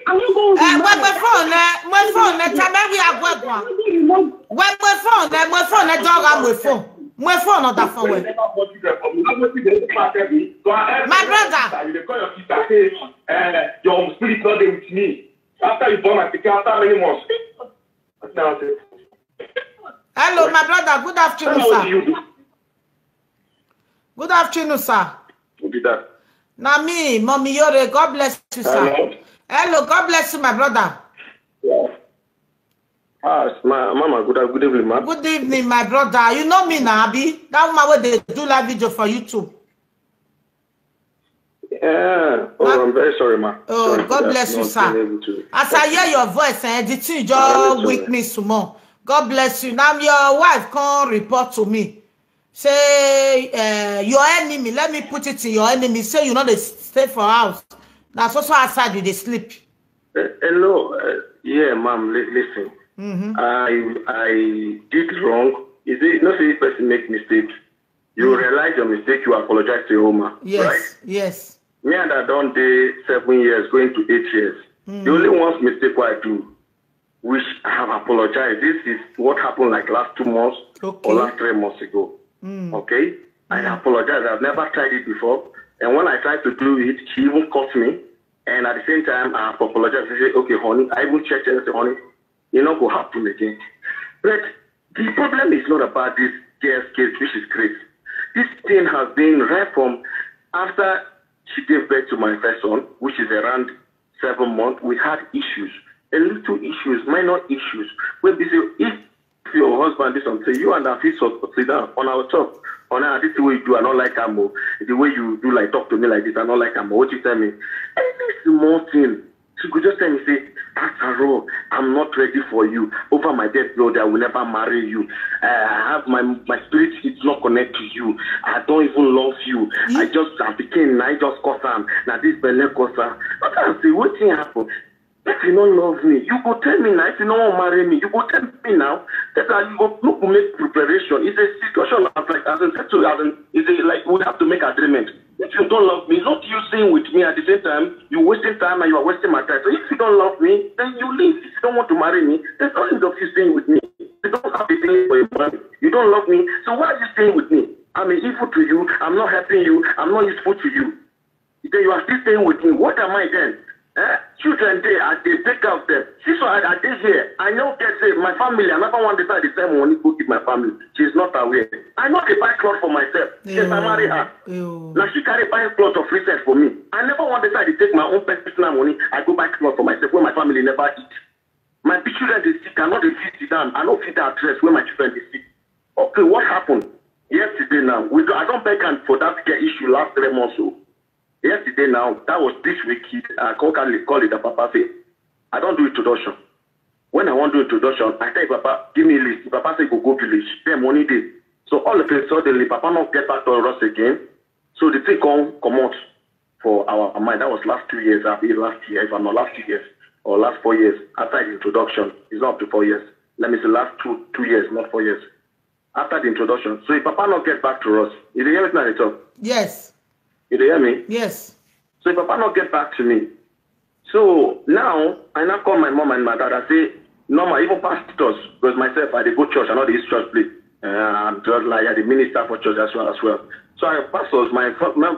I'm not going to my phone, Tababi Agwagwa. My dog, I'm with phone. My phone, not that phone. My brother. You call your sister, say, your spirit not there with me. After you born my ticket, after many months. Hello, my brother. Good afternoon, sir. What do you do? Good afternoon, sir. Who did that? Now me, Mommy Yore. God bless you, sir. Hello, God bless you, my brother. Yeah. Mama, good evening, ma. Good evening, my brother. You know me now, Abi. That woman where they do live video for YouTube. Yeah. Oh, I'm very sorry, ma. Oh, sorry, God bless you, sir. As I hear your voice, the thing just wake me some more. God bless you. Now your wife can't report to me. Say your enemy. Let me put it in your enemy. Say you know they stay for house. That's also outside they sleep. Hello. Yeah, ma'am. Listen. I did wrong. Is it not say person make mistake? You realize your mistake. You apologize to your woman. Yes. Right? Yes. Me and I done day 7 years, going to 8 years. The only one mistake I do, which I have apologized. This is what happened like last 2 months or last 3 months ago. Okay? I apologize. I've never tried it before. And when I tried to do it, she even caught me. And at the same time, I apologized. I said, okay, honey, I even checked and I said, honey, you're not going to happen again. But the problem is not about this girl's case, which is great. This thing has been right from after she gave birth to my first son, which is around 7 months. We had issues, a little issues, minor issues. Where they say, if your husband is something, you and I feel sit down on our top. On this is the way you do, I don't like Amo. The way you do, like talk to me like this, I don't like Amo. What you tell me? And this small thing, she could just tell me, say, after all, I'm not ready for you. Over my dead blood, I will never marry you. I have my spirit, it's not connected to you. I don't even love you. I became, I just cause them. Now this belly cause them. But I say, what thing happened? If you don't love me, you go tell me now. If you don't marry me, you go tell me now. That you go look to make preparation. It's a situation like it's like we have to make agreement. If you don't love me, not you staying with me at the same time, you're wasting time and you are wasting my time. So if you don't love me, then you leave. If you don't want to marry me, there's no need of you staying with me. You don't have to stay for your money. You don't love me, so why are you staying with me? I'm evil to you. I'm not helping you. I'm not useful to you. Then you are still staying with me. What am I then? Children, they take care of them. See, so I did here. I know that my family, I never want to decide the same money to keep my family. She's not aware. I know they buy clothes for myself. Yes, I marry her. Now she carry buy clothes of free set for me. I never want to decide to take my own personal money. I go buy clothes for myself where my family never eat. My children, they sick. I know they fit down. I know fit that dress where my children they sick. Okay, what happened? Yesterday now, I don't beg for that issue last 3 months ago. Yesterday now, that was this week, I call it the Papa say, I don't do introduction. When I want to do introduction, I tell Papa, give me a list. Papa say, go village. Then money day. So all of a sudden, Papa not get back to us again. So the thing come out for our mind. That was last 2 years, last year, if I'm not last 2 years, or last 4 years, after the introduction. It's not up to 4 years. Let me say last two years, not 4 years. After the introduction. So if Papa not get back to us, is it everything at the top? Yes. You hear me? Yes. So if Papa not get back to me, so now I now call my mom and my dad. I say, normal, even pastors, because myself I go church. I know this church play. I'm just like the minister for church as well. So I pastors,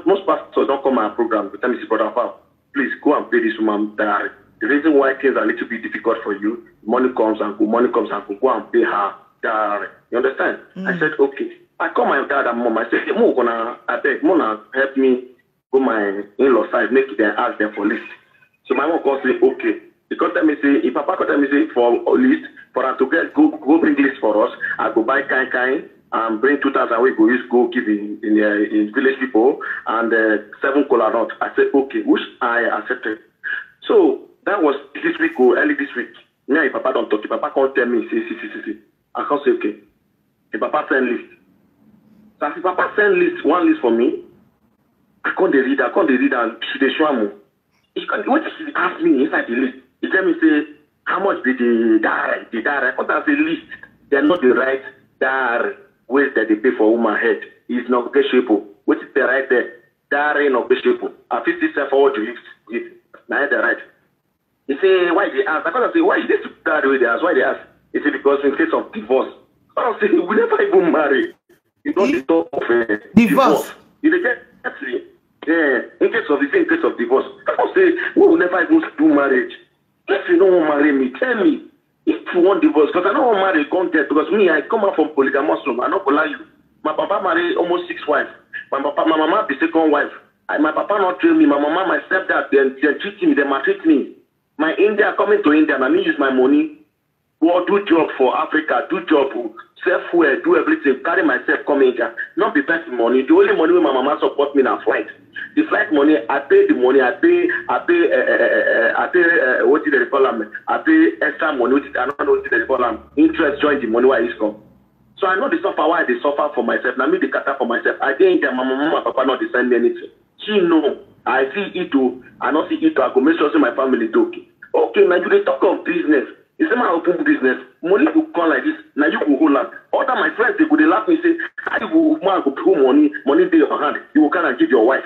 most pastors don't come my program. They tell me, brother, please go and pay this woman diary. The reason why things are a little bit difficult for you, money comes and go, go and pay her diary. You understand? I said, okay. I call my dad and mom. I said, I beg, Mona, help me go my in-law side, make them ask them for list. So my mom calls me, okay. Because let me say, if Papa could tell me say for a list, for us to get go bring list for us, I go buy kind and bring 2,000 we go give in village people and 7 cola nut. I said, okay, which I accepted. So that was this week or early this week. Me and Papa don't talk. If Papa can't tell me, see. I can't say okay. If Papa send list. So if Papa send one list for me, I can't read and she dey show me. What did she ask me inside the list? He tell me say how much did the diary? What does the list? They're not the right diary ways that they pay for woman head. It's not negotiable. What is the right there? Diary not negotiable. I feel this forward to it. Now the right. He say, why they ask? I say, why they that way they ask? Why they ask? He say, because in case of divorce. I say, we never even marry. You don't talk of divorce. You get in case of divorce. I don't say, we will never even do marriage. If you don't want to marry me, tell me. If you want divorce, because I don't want to marry content, because me, I come out from polygamous room. I don't lie you. My papa married almost 6 wives. My mama the second wife. My papa not train me. My mama, my stepdad, they're treating me, they maltreat me. My India coming to India, I mean use my money. Go do job for Africa, do job, self-wear, do everything, carry myself come India. Not be best money. The only money when my mama support me na flight. The flight money, I pay the money, I pay what did they call them? I pay extra money, I don't know what they call them. Interest join the money where it's come. So I know the suffer why they suffer for myself. Now me the kata for myself. I didn't India, my mama, papa not send me anything. She know. I see it too. I not see it too. I go make sure my family do okay. Okay, now you talk of business. You say my open business. Money will come like this. Now you go hold on. Other my friends they go they laugh me say, how you go man go put money in your hand. You will come and give your wife.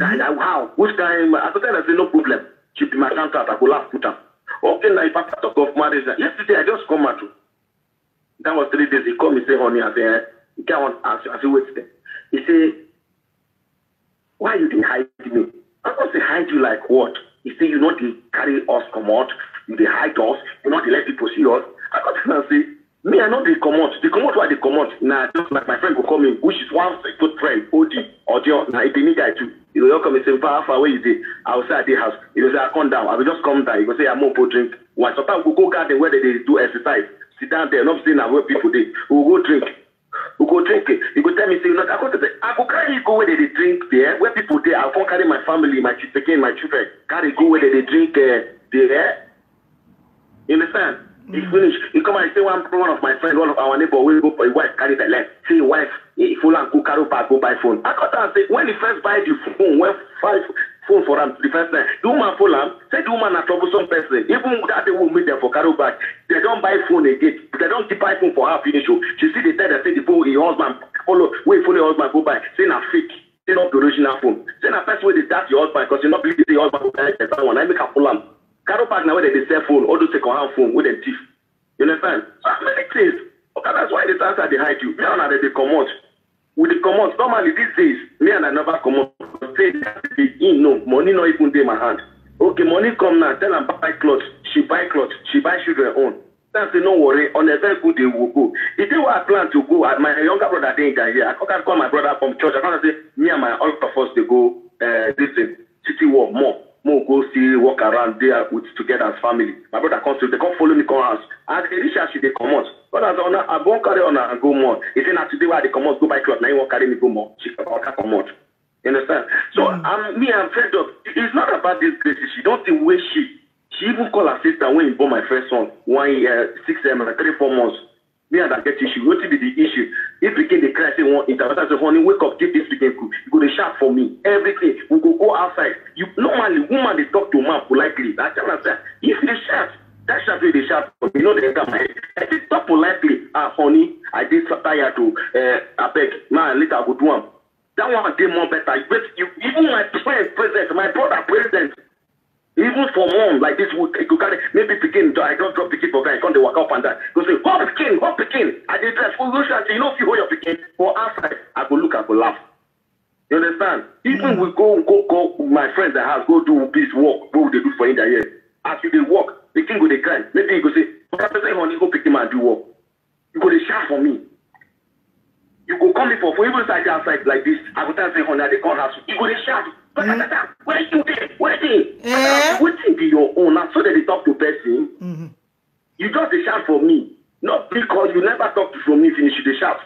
How? Which time? At the time I say no problem. She be my contract. I go laugh put up. Okay, now if I talk of marriage, yesterday I just come out. That was 3 days. He called me say honey. I say you can't ask. I say wait there. He say, why you didn't hide me? I don't say hide you like what? He say you know they carry us come out, you they hide us, you know they let people see us. I got to say, me I know they come out. They come out why they come out. Now just like my friend will call me, which is one good friend, OG, audio. Now if they need guy too, he will come and say, far away is it? I will say at the house. He will say I come down. I will just come down. He will say I'm more for drink. Why sometimes we go garden where they do exercise. Sit down there, not saying where people did. We will go drink. We go drink it. You go tell me, say, look, I go carry you go where they drink there, where people there. I go carry my family, my children, carry go where they drink there. You understand? He finish. He come and say one of my friends, one of our neighbor, will go for a wife, carry the left. Say wife, full and go carry back, go buy phone. I got to say, when he first buy the phone, when 5 phone for him the first time, the woman pull him, say the woman a troublesome person. Even that they will meet them for carry back. They don't buy phone again. They don't keep buy phone for her finish. She see the tell that say the phone, your husband follow your husband go buy. Say na fake. Say not the original phone. Say na first way they start your husband because you not believe the husband go buy the one. I make a pull him. Carry back now where they sell phone, all those second hand phone with them thief. You understand? So many things. Okay, that's why they answer they hide you. Me and I they come out. With the come out, normally these days, me and I never come out. Say no, money not even in my hand. Okay, money come now, tell them buy clothes. She buy clothes, she buy children own. That's no worry. On a very good day we'll go. If they were plan to go, my younger brother they ain't here. I can't call my brother from church. I can't say me and my all of us they go this city walk more go see walk around there with together as family. My brother comes to they come follow me come house. And they reach out, they come out. But as on I won't carry on and go more. If you not today why they come out, go buy clothes, now you won't carry me go more. She can't come out. You understand? So I'm afraid of it's not about this grace. She don't think where she even call her sister when he born my first son 1 year, 6 months, 3-4 months. Me and that get issue. What will be the issue? If became the cry say one intervention, say honey, wake up, give this became cool. You go to shout for me. Everything. We go outside. You normally woman they talk to man politely. I tell her say, if they shout, that shout will they shout for me. You know they enter my head. If they talk politely, honey, I did tired to I beg, man, later I go do one. That one day more better. Even my friend present, my brother present. Even for mom, like this, you can maybe begin. I don't drop the kid for guys. Come they walk up and that. Go say, hop picking. I did dress. You know, if you hold your picking for outside, I go look, I go laugh. You understand? Even we go. My friends that house go do this work. What they do for India here? As you they walk, the king go they cry. Maybe you go say, say honey, go pick him and do work. You go they shout for me. You go come in for even side outside like this. I go tell say honey, they call house. You go they shout. Where you there? Where they? What thing be your own? So that they talk to person. You just they shout for me. Not because you never talk to me finish, you they shout.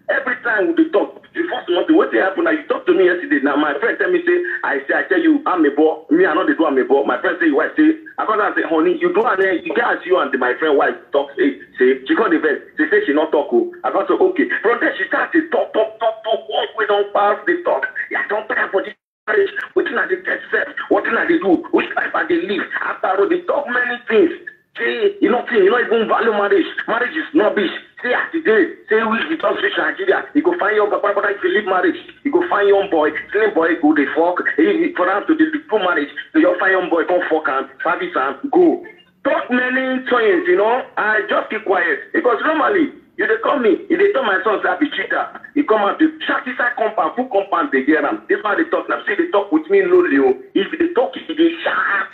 Every time we talk, the first month, what happened now, you talked to me yesterday. Now my friend tell me, say, I tell you, I'm a boy. Me, I know they do I'm a boy. My friend say, you wife say, I come down and say, honey, you do and you can't you and my friend wife talk, say, she called the vet. She say she not talk. I got to okay. From there she started talk. Once we don't pass the talk. Yeah, don't talk for this marriage. What did they get set? What did they do? Which life are they live? After all, they talk many things. Say, you know even value marriage. Marriage is rubbish. Say today, say we don't reach Nigeria. You go find your papa, but if you leave marriage, you go find your boy, same boy go the fuck. For them to do marriage, so you find your boy, come fuck and service and go. Talk many times, you know. I just keep quiet because normally you they call me, if they tell my son I be cheater, he come out the chat inside compound, full compound they get them. This why they talk now. See they talk with me lonely. If they talk, if they shout,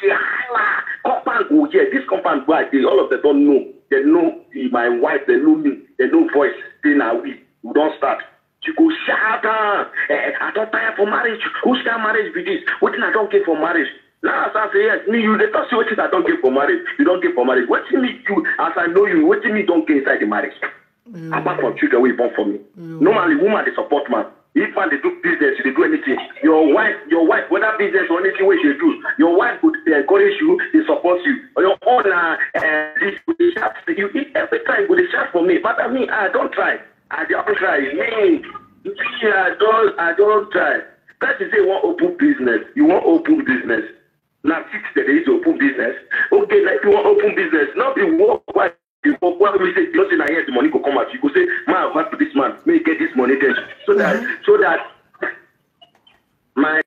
compound go yeah. This compound go all of them don't know. They know my wife, they know me, they know voice. They now we don't start. You go shout, I don't tire for marriage. Who's that marriage with this? What thing I don't get for marriage? Now as I say yes, me you they talk what thing I don't get for marriage. You don't get for marriage. What thing me you as I know you, what thing me don't get inside the marriage? Apart from children we born for me. Normally woman they support man. If man they do business, they do anything. Your wife, whether business or anything what you do, your wife would encourage you, they support you. Or your owner, you eat every time with a shot for me. But I mean, I don't try. I don't try. Me, I don't try. That's to say, you want open business. You want open business. Now, 6 days to open business. Okay, like you want open business, not be work. Why we say you say the money go come out? You go say, man, what to this man? May get this money then. So that my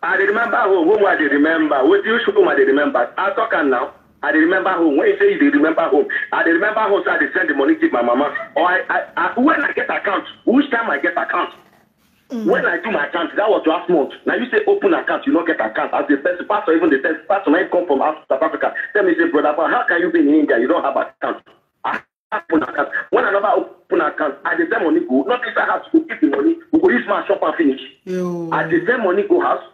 I remember home I remember. What do you show I remember? I talk now. I remember home. When you say you remember home, I remember home. So I send the money to my mama. Or I when I get account, which time I get account? When I do my account, that was last month. Now you say open account, you don't get account. As the best pastor, even the best pastor might come from South Africa. Tell me, say, brother, but how can you be in India? You don't have account. I open account. When I never open account, I the same money go. Not this I have to go keep the money. We go use my shop and finish. I the same money go house.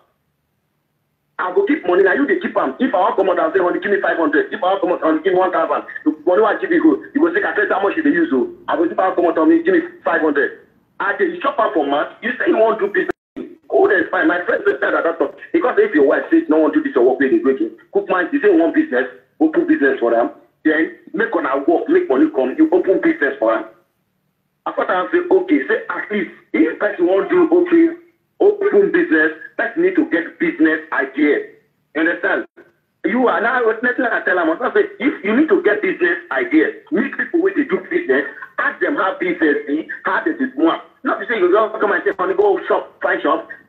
I go keep money. Now you they keep them. If I want come out and say, honey, give me 500. If I want come out and give me 1,000. The money I give you, you go say, I tell how much you they use. I go if I want come out and give me 500. I did shop out for man. You say you want to do business. Oh, that's fine. My friend said that because if your wife says no one do this or work with the drinking, cook man, you say you want business, open business for them. Then make on our work, make money come. You open business for them. I thought I say okay. Say at least if person want to do open business, person need to get business idea. You understand? You are now nothing I tell them. I say if you need to get business idea, meet people with the do business. Ask them how business is, how they do more. Not to say you don't come and say, honey, go shop,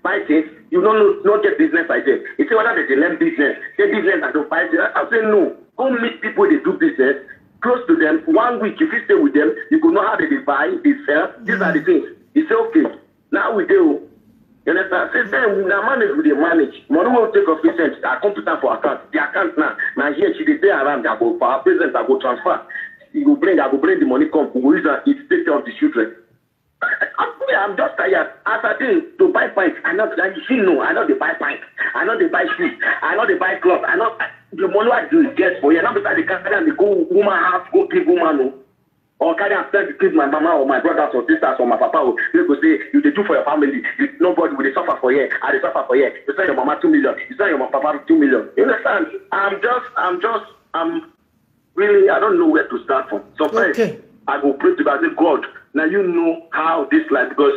buy things. You don't get business idea. You say, whether they learn business, get business and don't buy things. I say, no. Go meet people they do business, close to them. 1 week, if you stay with them, you could know how they buy, they sell. These are the things. You say, okay, now we do. You understand? Say, then, now manage with the manage. Money will take off percent. I come to time for account. The account now. Now here, she they around, I go for our present, I go transfer. I go bring the money come. We will use it to take care of the children. I'm just tired. As I think to buy pints, I know that you know. I know they buy pints. I know they buy shoes. I know they buy clothes. I know the money I do is get for you. Now because they can't carry and they go woman house, go give woman, or carry and send to give my mama or my brothers or sisters or my papa. They go say you they do for your family. Nobody will suffer for you. I suffer for you. You send your mama 2 million. You send your papa 2 million. You understand? I'm really, I don't know where to start from. Sometimes I go pray to God, I say, God, now you know how this life, because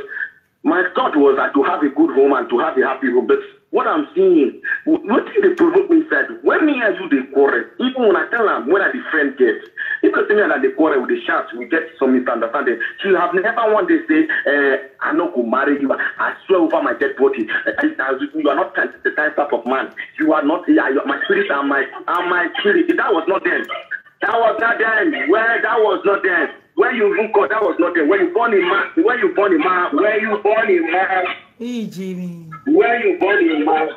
my thought was that to have a good home and to have a happy home. But what I'm seeing, what did they provoke me inside? When me and you they quarrel, even when I tell them when I the friend get, if they tell me that they quarrel with the shots, we get some misunderstanding. She have never one day say, I'm not going to marry you. I swear over my dead body. You are not the type of man. You are not, my spirit and my spirit. That was not them. That was not them. Well, that was not them. When you even call, that was not them. When you born a man, Hey, Jimmy. When you born a man,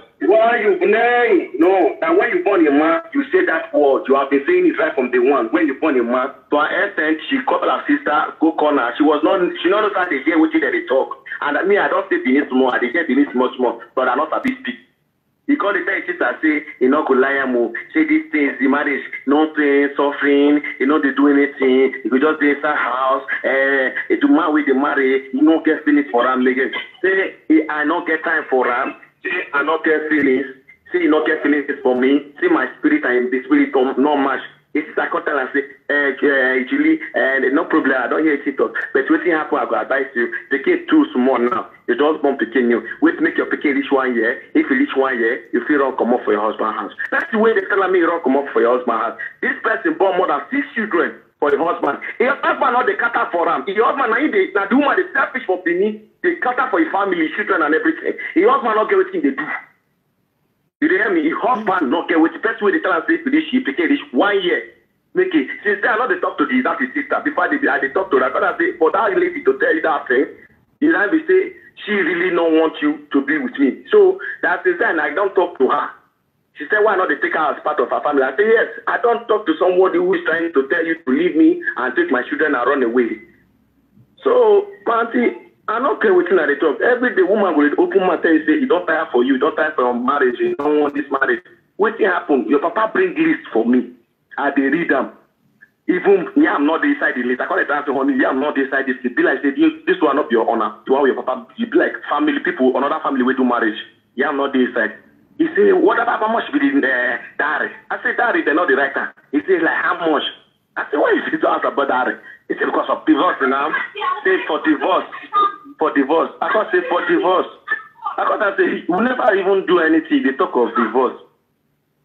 no. And when you born a man, you say that word. You have been saying it right from day one. When you born a man, to her extent, she called her sister, go corner. She not know how they hear what they talk. And me, I don't say Benin more. I hear Benin much more, but I'm not a big speak. He called the time sister say, you know, go lie mo. Say these things, the marriage, no pain, suffering, you know, they do anything. You could just be inside house, to man with the marriage, you don't get feelings for them. Say, I don't get time for them. Say, I don't get feelings. Say, you don't get feelings for me. Say, my spirit and the spirit don't match. It's I come tell and say, Julie, no problem, I don't hear it talk. But what happen, I go advise you, the kid too small now. You just born picking you. Wait, make your picking reach 1 year. If you reach 1 year, you feel run come up for your husband's house. That's the way they tell me run come up for your husband's house. This person born more than 6 children for the husband. The husband not the cater for him. The husband now the woman the selfish for Benin. They cater for his family, children and everything. The husband not get what they do. You hear me? The husband not get what the best way they tell us to this she became this 1 year. Make it. Since then, I know they talk to that his sister. Before they talk to her. Because I say, for that lady to tell you that thing, you know, they say, she really don't want you to be with me. So, that's the time I don't talk to her. She said, why not they take her as part of her family? I say, yes, I don't talk to somebody who is trying to tell you to leave me and take my children and run away. So, Panty, I'm not okay with you at the talk. Every day, woman will open my tell you, say, you don't tire for you, don't tire for marriage, you don't want this marriage. What happen? Your papa bring list for me. I they read them. Even yeah, I'm not inside the list. I call it answer honey. Yeah, I'm not inside this. It be like say this one not your honor. You are your papa. You be like family people, another family way do marriage. Yeah, I'm not inside. He say, what about how much be the dowry? I say dowry, they're not the right time. He say like how much? I say why is it to ask about dowry? He say because of divorce now. Say for divorce. For divorce. I can't say for divorce. I can't say we never even do anything. They talk of divorce.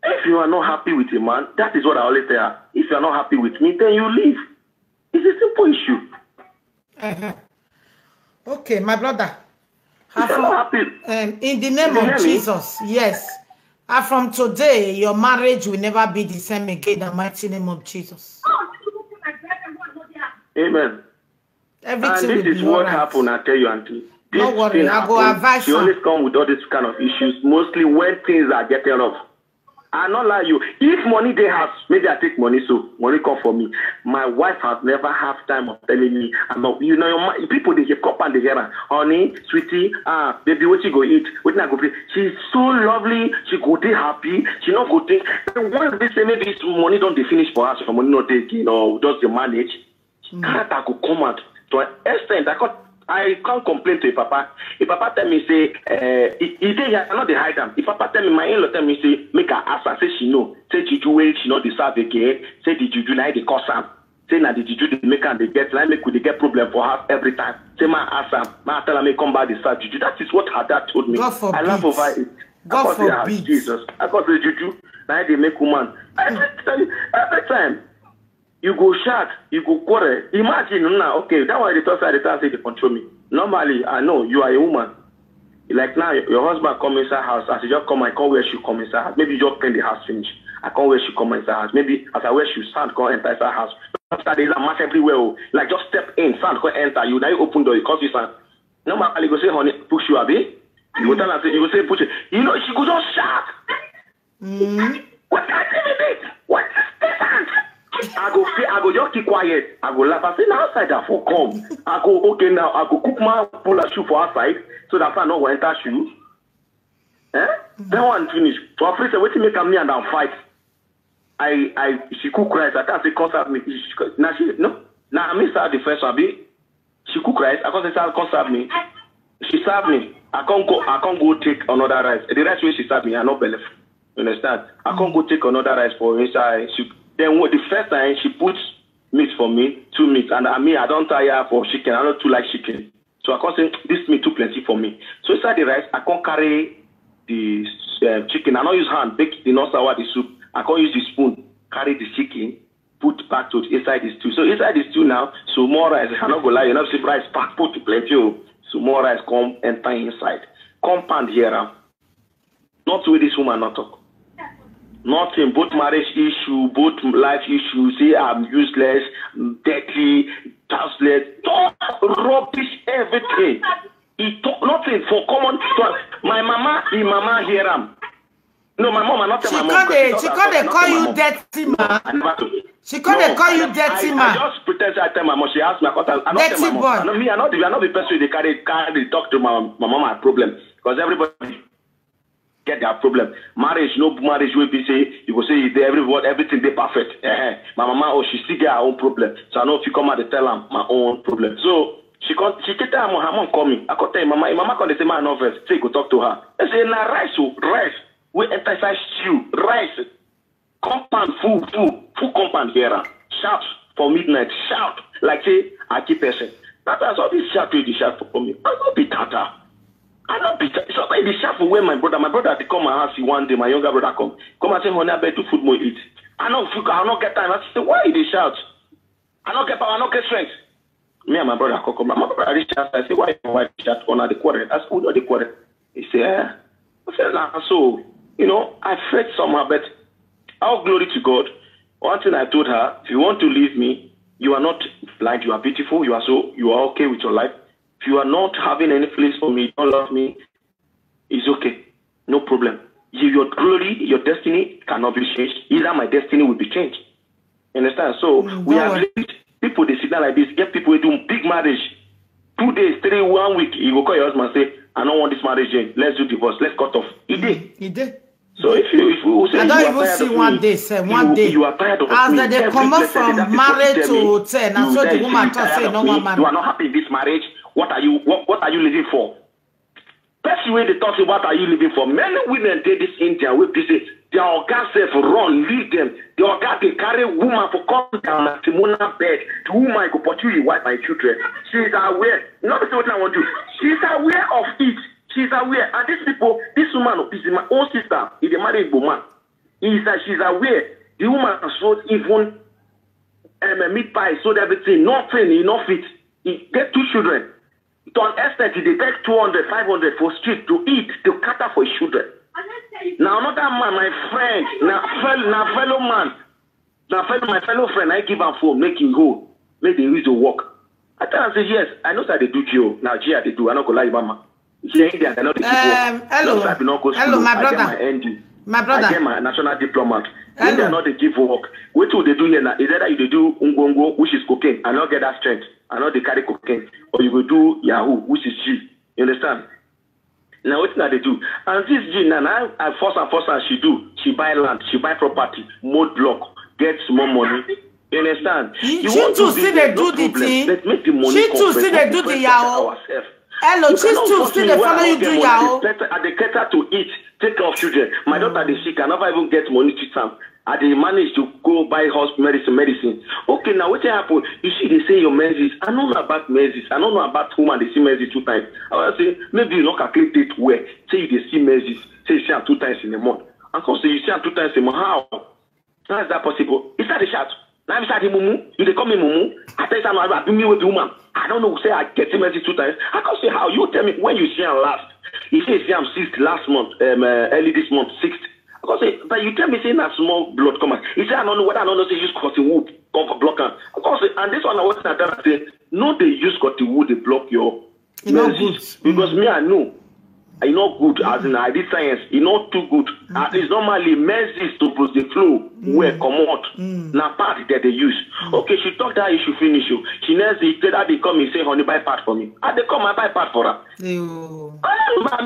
If you are not happy with a man, that is what I always say. If you are not happy with me, then you leave. It's a simple issue. Okay, my brother. In the name of Jesus, yes. From today, your marriage will never be the same again. In the mighty name of Jesus. Amen. Everything and this is what happened, I tell you, Auntie. Don't worry, I go advise you. You always come with all these kind of issues, mostly when things are getting rough. I not lie you. If money they have, maybe I take money, so money come for me. My wife has never had time of telling me. I'm not, you know, people they get cup and they hear, honey, sweetie, baby, what you go eat? What you go play? She's so lovely. She go dey happy. She not go think. Once they say maybe this money don't they finish for us, for money not take, you know, just the manage. Character could come out to an extent. I can't complain to a papa. If papa tell me say, he dey here, I not dey hide them. If papa tell me, my in-law tell me say, make her ask her, say she know. Say juju way she not deserve again. Say the juju na the cause am. Say na the juju they make and they get. Like make we they get problem for her every time. Say my ask her, my tell her me come back the start juju. That is what her dad told me. I laugh over it. God forbid. Jesus. I got the juju. Now they make woman. Every time. You go shout, you go quarrel. Imagine now, okay, that why they talk say they control me. Normally, I know you are a woman. Like now, your husband come inside house. As you just come, I can't wear shoe come inside house. Maybe you just clean the house finish. I can't wear shoe come inside house. Maybe as I wear shoe, sand can't enter inside house. After there's a match everywhere. Like just step in, sand can't enter. You now you open door, you cause you sand. Normally, you go say, honey, push you a bit. You go tell her, you go say, push it. You know, she go just shout. What can I say? What is this hand? I go just keep quiet. I go laugh. I say, now outside that for come. I go, okay, now I go cook my pull a shoe for outside so that I know enter shoe. That one finish. So I say, wait till make me and I fight. She cook rice. I can't say concert me. Now I miss her the first one. She cook rice. I can't say concert me. She serve me. I can't go take another rice. The rice where she serve me, I no believe. You understand? I can't go take another rice for inside. Then the first time she puts meat for me, 2 meat, and I don't tire for chicken. I don't too like chicken, so I can't say this meat too plenty for me. So inside the rice, I can't carry the chicken. I don't use hand bake the not sour the soup. I can't use the spoon carry the chicken, put back to inside the stew. So inside the stew now, so more rice. I not go lie, you know, see rice pack put plenty. So more rice come enter inside. Compound here. Not with this woman not talk. Nothing, both marriage issue, both life issues, say I'm useless, dirty, tasteless, talk rubbish, everything. He talk nothing for common talk. My mama hear him. No, my mama not tell my mom. She can't call you dirty man. She can't call you dirty man. I just pretend I tell my mom. She asked me, I not tell my mom. I not the person they carry talk to my mama problem because everybody get their problem. Marriage, no marriage will be say you go say everything they perfect. My mama she still get her own problem. So I know if you come out to tell her my own problem. So she get her mom call me. I can't tell mama can say my novel. Say go talk to her. I say na rice. We emphasize stew, rice, compound, full compound here. Shout for midnight, shout like say I keep person. That's all this shout the shout for me. I not be tata. I not be tata. So like the shout for where my brother they come my house one day. My younger brother come and say, honey, I bet do food more eat. I not get time. I say, why they shout? I don't get power, I don't get strength. Me and my brother, my brother reached out. I said, why your wife reached out on the quarter? I said, who know the quarter? He said, I said, nah. So, you know, I felt somehow, but all glory to God. One thing I told her, if you want to leave me, you are not blind, you are beautiful, you are okay with your life. If you are not having any feelings for me, you don't love me, it's okay. No problem. Your glory, your destiny cannot be changed. Either my destiny will be changed. You understand? So we have people, they sit down like this, get people doing big marriage. 2 days, 3, 1 week, you go call your husband and say, I don't want this marriage again. Let's do divorce. Let's cut off. He did. So if you say, I don't even see one day, sir. One day. You are tired of as they come up from marriage to 10, and so the woman can say, no one man. You are not happy in this marriage. What are you living for? That's the way they talk about what are you living for. Many women did this India with this. Their organ self run, leave them. The organ they carry woman for come down at Simona bed. The woman go opportunity wife my children. She is aware. Not what I want to do. She is aware of it. She is aware. And these people, this woman is my own sister. Is a married woman. She's aware. The woman sold even meat pie, sold everything. Nothing, enough fit. He get 2 children. To an extent, they take 200, 500 for street to eat, to cater for his children. Now another man, my friend, my fellow friend, I give him phone, make him go, make him use to work. I tell him, say yes, I know that they do Geo. Now Gia they do, I not go lie, mama. Hello, my brother. My brother. I get my national diplomat. They are not they give work. What do they do here now? Is that you do ungongo, which is cocaine, and not get that strength, and not they carry cocaine, or you will do Yahoo, which is G. You understand? Now what they do? And this G now I force her, she buy land, she buy property, mode block, get more money. You understand? She too see they do the thing. Let's make the money. She too see they do the Yahoo. Hello, she too see they follow you do Yahoo. They cater to eat, take care of children. My daughter they sick, I never even get money to some. They manage to go buy hospital medicine. Okay, now what happen? You see, they say your menses. I don't know about menses. I don't know about woman. They see menses 2 times. I want to say maybe you not calculate it well. Say they see menses. Say you see them 2 times in a month. And come say you see them 2 times in a month. How? How is that possible? Is that the shout? Now I'm starting mumu. You they call me mumu. I tell you I do me with the woman. I don't know. Say I get menses 2 times. I can't say how. You tell me when you see them last. You say I'm 6th last month. Early this month 6th. Because but you tell me saying that small blood come out. You say I don't know what I don't know. Say use cotton wood come for blocker. And this one I was saying no they use cotton wood they block your menses. Because me I know it's not good as in I did science. It's not too good. It's normally menses to push the flow where come out. Now part that they use. Okay, she talked that you should finish you. She needs it that they come and say honey buy part for me. And they come and buy part for her.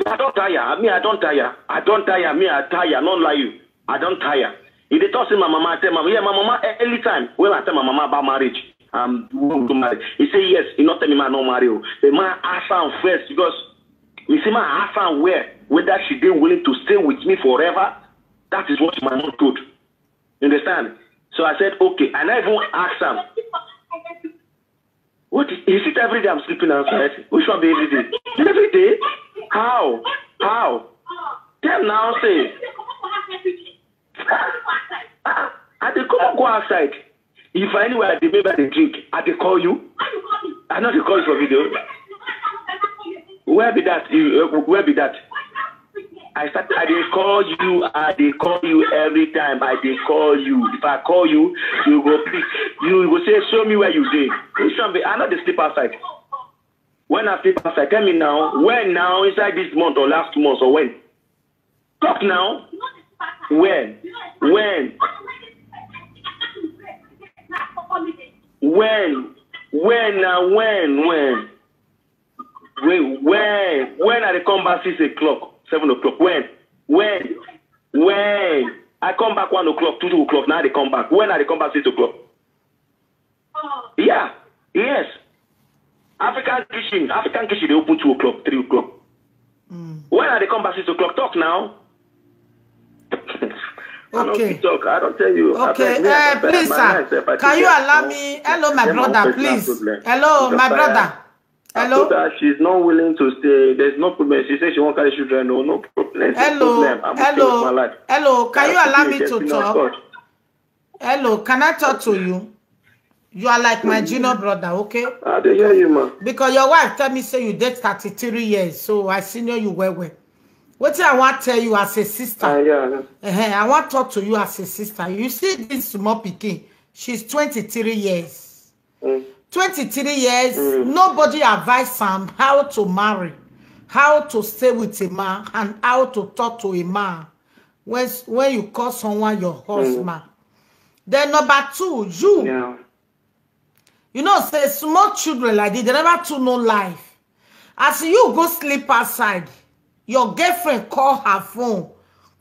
I don't tire. Me, I don't tire. I don't tire. Me, I tire. Not like you. I don't tire. If they talk to my mama, I tell my mama, yeah, my mama, any time when I tell my mama about marriage, to marry. He say yes. He not tell me man no marry. The man ask her first because you see my ask her whether she they willing to stay with me forever. That is what my mom told. You understand? So I said okay, and I even asked her. What is it every day I'm sleeping outside? Which one be every day? Every day? How? Tell now, say. I they come go outside. If anywhere they maybe they drink, I they call you. I know they call you for video. Where be that? Where be that? I they call you every time. I they call you. If I call you, you go pick. You go say, show me where you did. I know they sleep outside. When I sleep outside, tell me now. When now? Inside this month or last month or when? Talk now. When? When I come back 6 o'clock, 7 o'clock? When I come back 1 o'clock, 2 o'clock, now they come back. When I come back 6 o'clock? Yeah, yes. African kitchen, they open 2 o'clock, 3 o'clock. When are they come back 6 o'clock? Talk now. Okay. I don't tell you. Okay, please, sir. Can you allow me? Hello, my brother, please. Hello, my brother. Hello. She's not willing to stay. There's no problem. She says she won't carry children. No problem. Hello. Can you allow me to talk? Hello. Can I talk to you? You are like my junior brother, okay? I dey hear you, ma. Because your wife tell me say you date 33 years, so I senior you well. What I want to tell you as a sister. Yeah. I want to talk to you as a sister. You see this small pikin, she's 23 years. 23 years, nobody advised him how to marry, how to stay with a man, and how to talk to a man when you call someone your husband. Then number two, you know, say small children like this, they never to know life. As you go sleep outside, your girlfriend call her phone,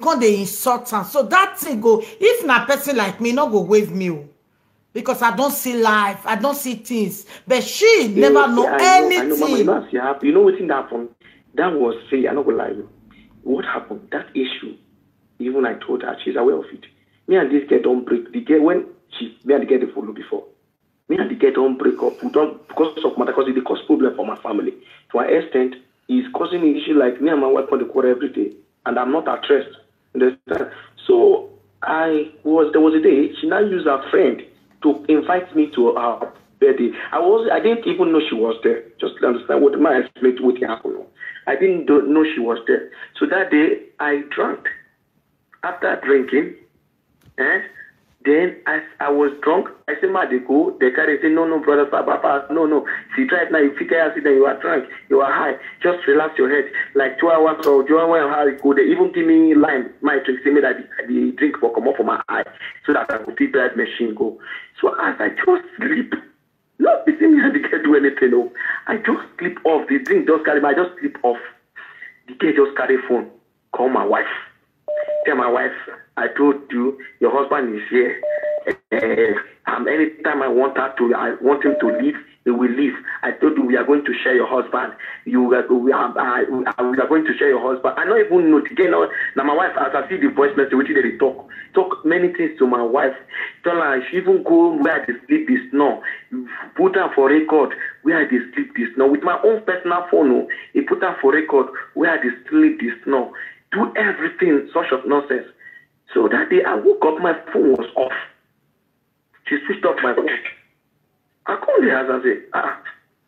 come they insult her. So that thing go, if na person like me, not go wave me. Because I don't see life, I don't see things. But she never know anything. I know, Mama, you know what thing that happened? That was, say, I'm not going to lie you. What happened? That issue, even I told her, she's aware of it. Me and this girl don't break. The girl, when me and the girl they follow before. Me and the girl don't break up. We don't, because of matter, because it cause problem for my family. To an extent, it's causing an issue like me and my wife on the quarter every day. And I'm not at rest. Understand? So, there was a day, she now used her friend to invite me to her birthday. I didn't even know she was there. Just to understand what my estimate would happen. I didn't know she was there. So that day I drank. After drinking, then as I was drunk, I said, "Ma, they go." They carry say, "No, brother, papa, no. See, right now, if you get accident, you are drunk, you are high. Just relax your head. Like 2 hours or 2 hours, how it go? They even give me lime, my drink, say me that the drink will come up from my eye, so that I could see that machine go." So as I just sleep, not between me and the girl do anything. No, I just sleep off. The drink just carry me. I just sleep off. The girl just carry phone, call my wife. Tell my wife, I told you your husband is here. Anytime I want him to leave, he will leave. I told you we are going to share your husband. We are going to share your husband. I don't even know. Again, now my wife, as I see the voice message, which they talk many things to my wife. Tell her she even go where they sleep is no. Put her for record where they sleep this no. With my own personal phone, he put her for record where they sleep this no. Do everything, such of nonsense. So that day I woke up, my phone was off. She switched off my phone. I called her and I said,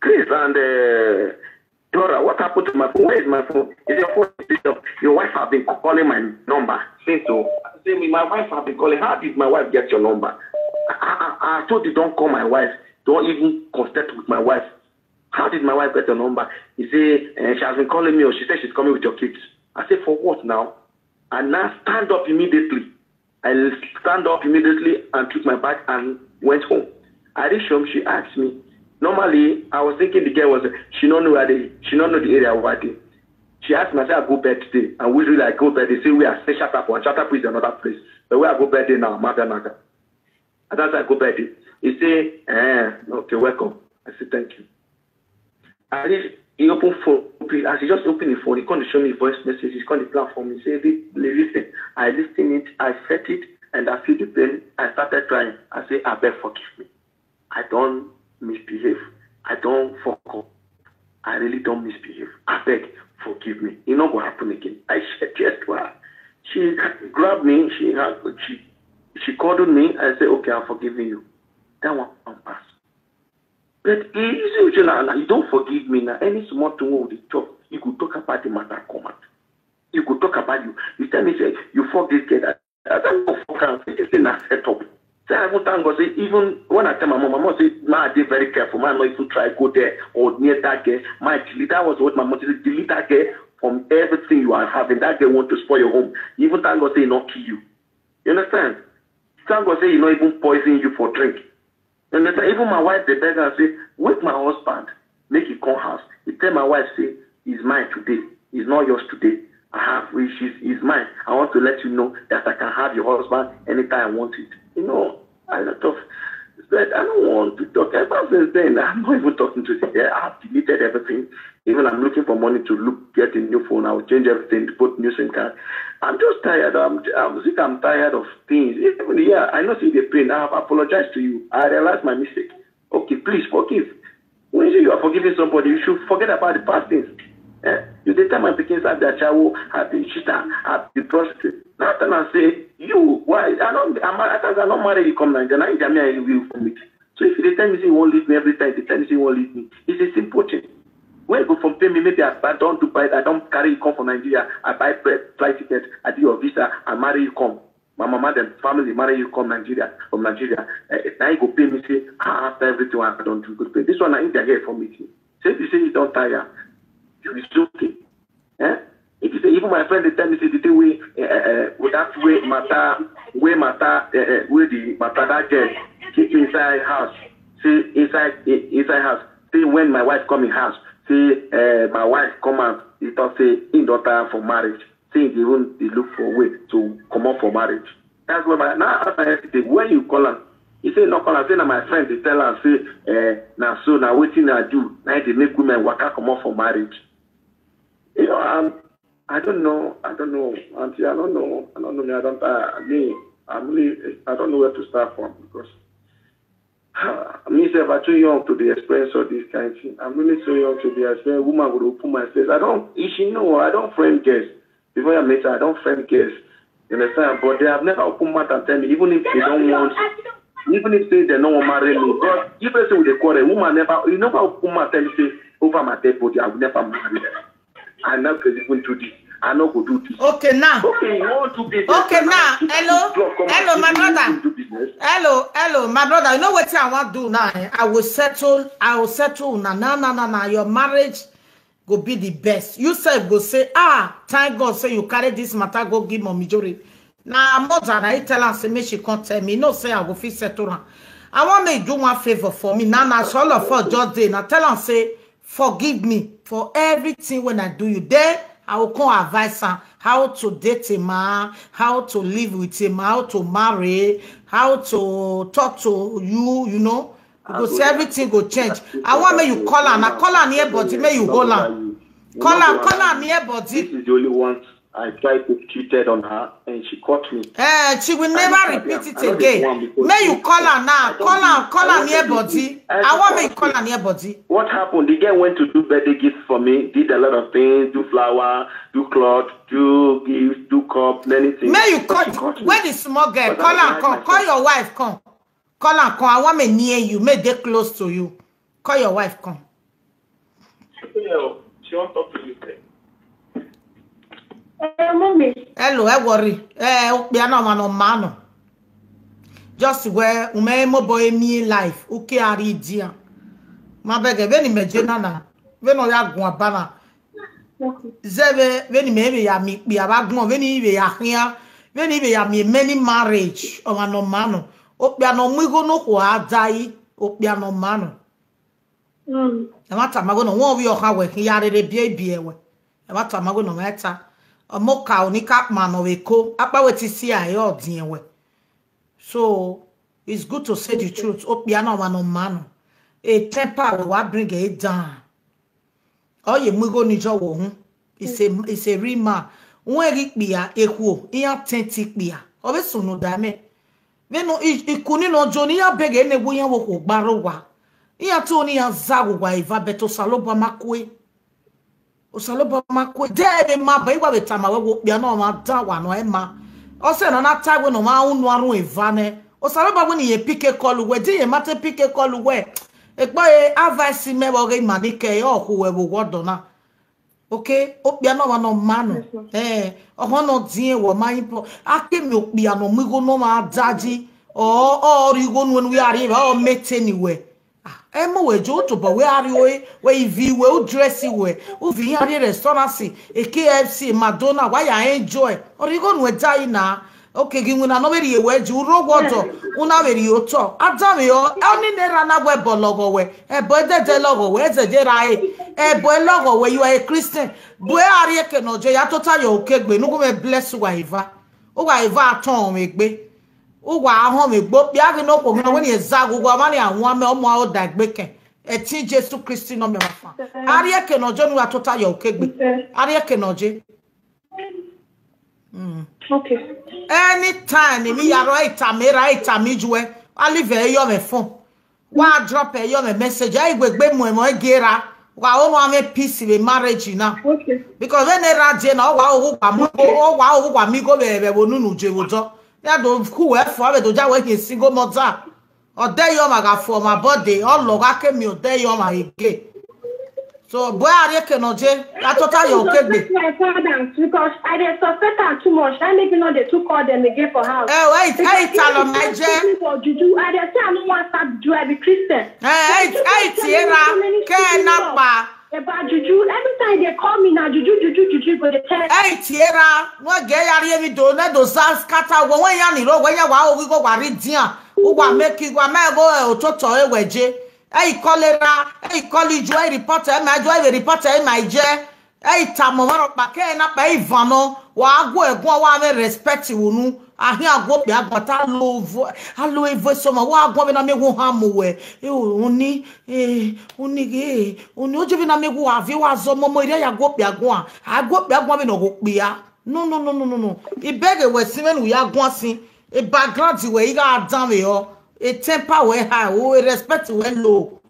Chris and Dora, what happened to my phone? Where is my phone? Is your phone? Your wife have been calling my number. Say so. I said, my wife have been calling. How did my wife get your number? I told you don't call my wife. Don't even contact with my wife. How did my wife get your number? He said, she has been calling me, or she said she's coming with your kids. I said, for what now? And now stand up immediately. I stand up immediately and took my bag and went home. I reached home, she asked me. Normally, I was thinking the girl was, she don't know the area where they. She asked me, I said, I go bed today. And we really like go bed. They say we are stay Chatterpole. Chatterpole is another place. But where I go bed now, Maga. And that's why I go bed. He say, okay, welcome. I said, thank you. He opened phone. As he just opened the phone, he can't show me voice message. He's on the platform. He said, listen, I listened it, I felt it, and I feel the pain. I started crying. I said, I beg, forgive me. I don't misbehave. I don't fuck up. I really don't misbehave. I beg, forgive me. It not going to happen again. I shed tears to her. She grabbed me. She called me. I said, okay, I'm forgiving you. That one passed. But you don't forgive me now. Any small thing with the talk, you could talk about the matter come out. You could talk about you. You tell me, say, you fuck this kid. I don't know, fuck her. It's not set up. So I won't thank God. Say, even when I tell my mom say, ma, I did very careful. Ma, not even try go there or near that girl. Ma, delete. That was what my mom said. Delete that girl from everything you are having. That girl want to spoil your home. You even thank God say, not kill you. You understand? Thank God say, you not even poison you for drink. And even my wife, the beggar, say, wake my husband, make it come house. He tell my wife, say, he's mine today. He's not yours today. He's mine. I want to let you know that I can have your husband anytime I want it. You know, I don't want to talk. Ever since then, I'm not even talking to you. I've deleted everything. Even I'm looking for money to get a new phone. I'll change everything to put new SIM card. I'm just tired. I'm tired of things. Even I know see the pain. I have apologized to you. I realized my mistake. Okay, please forgive. When you are forgiving somebody, you should forget about the past things. You did tell my pickings have their child, have been cheater, have been prostitute. Now I say, you, why? I'm not married, you come Nigeria. You will for me. So if they tell me say you won't leave me every time, they tell me say you won't leave me. It's a simple thing. When you go from pay me, maybe I don't do buy, I don't carry you come from Nigeria. I buy flight ticket, I do your visa, I marry you come. My mama, them family marry you come from Nigeria. Now you go pay me say after everything I don't do good pay. This one I think they're here for me. Say if you say you don't tire, you is okay. Eh? If you say even my friend they tell me say the thing with that way matter that girl keep inside house. Say inside house. Say when my wife come in house. Say my wife come out. He thought say in daughter for marriage. Say they won't look for a way to come up for marriage. That's why now after when you call her, he say no call her. Say now my friend they tell her say now so now waiting I do. Now they make women waka come up for marriage. You know I don't know, Auntie. I don't know. I don't know where to start from because me say I'm too young to be experienced all this kind of thing. I'm really so young to be experienced. Woman would open my face. I don't friend girls. Before I met her, I don't friend girls. You understand? But they have never opened mouth and tell me, even if they don't want, even if they don't want to marry me. But if I say with a quarrel, woman never, you never open mouth and say over my dead body, I will never marry them. I never even do this. I know go do this. Okay, now. Okay, you want to be. Okay, now. Hello, my brother. Hello, my brother. You know what I want to do now? I will settle. Now. Your marriage go be the best. You said go say, thank God say you carry this matter, go give mommy Jory. Now I'm not that I tell her say me she can't tell me. No say I go fit settle her. I want me do one favor for me. Now so all of us just day. Now tell her say forgive me for everything when I do you. Then I will come advise her how to date a man, how to live with him, how to marry, how to talk to you, you know. Because everything will change. I want me you call her. Now call her near body. May you hold her. Call her near body. This is the only one I tried to cheated on her and she caught me. She will never repeat it again. May you call her now. Call her near body. I want me you call her near body. What happened? The girl went to do birthday gifts for me, did a lot of things, do flower, do cloth, do gifts, do cup, many things. May you call where the small girl? Call her, call your wife, come. Call her, come. I want me near you. May they close to you. Call your wife, come. She won't talk to you. Mommy. Hello, I worry. Man. Just where mo boy me life. Uke ari dia. Ma bege veni mejena na. Veno ya gwa bana. Zebe veni me ya mi bi abagbon veni ibe ya hia. Veni ibe ya mi many marriage. O ma no mano. Opia no mwigo no ko adai. Opia no mano. Amata mago no won wi o ha we hia re bie ewe. Amata mago no meta. Moka onika man of eko apa weti si ayo dinwe. So it's good to say the truth. Opiano man. A temper will bring it down. Oh ye mugo ni jo wo hu. It's a real man. When ri pia eku iya tenti pia. Obe sunu dame. Veno ikuni no joni ya bege ne wo yan wo ko gbaro wa. Iya to ni ya zagu wa iva beto saloba makwe. Osaloba makwe de ma ba igwa betama we bia no ma da wa no ema o se no na tagwe no ma unu aru evane osaloba we ni ye pike call we de ye mate pike call we egbo e advice me wo ge manike o ku we wo godo na okay o bia no wa no manu o hono din wo ma impo akemi o bia no migo no ma daji o rigo no we are o mete ni we Emo we joto but we are we vi we dressy we u vi ari restaurant a KFC Madonna why I enjoy origo we die na okay ginwuna no veri we ju rogodo una veri oto adame yo oni nera na we bologo we ebo de logo we ezeje rai ebo logo we you are a Christian bo ari ke no je ya total yo kegbe nugo me bless wa iva aton me gbe Uwa ahụ me gbo bia gị no ko when ye zagu gwa mani anwa me omo a dagbeke eti Jesu Kristi no me mafa ari ke no je nu atota ya okegbe ari ke no je Okay. Anytime me ya right time juwe alive yo me phone wa drop yo me message ai gbegbe mo gera wa o no me peace we marriage na Okay. because when era je na wa wa mi go be bonu nu je wojo ya do ku we for be do ja we single mother Odeyoma ga for my body. All loga ke mi Odeyoma again. So boy are ke noje. That total you okay be. Because I dey suspect am too much. I make no dey too call them again for house. Wait, tell my je. For juju, I dey say I no want start juju. I be Christian. Tiera ke na pa. About juju, every time they call me now, juju, but they tell. Hey, Tiera, no gay area we do not do scatter when you need when you wow we go worry dia. Who will make you go toto eweje. Hey, cholera, hey, college, joy reporter, my joy reporter, my je. Hey, Tamomaro Pake na pay vano, wa go respect you. I hear go be but I love voice some wa go na me go hamuwe. Uni oje na me go avi wa zo momo ire ya go be agwa. I go be agwa be no go be ya. No. E beg we simen we agwa sin. A background we you got down we yo. A temper we high, we respect we low.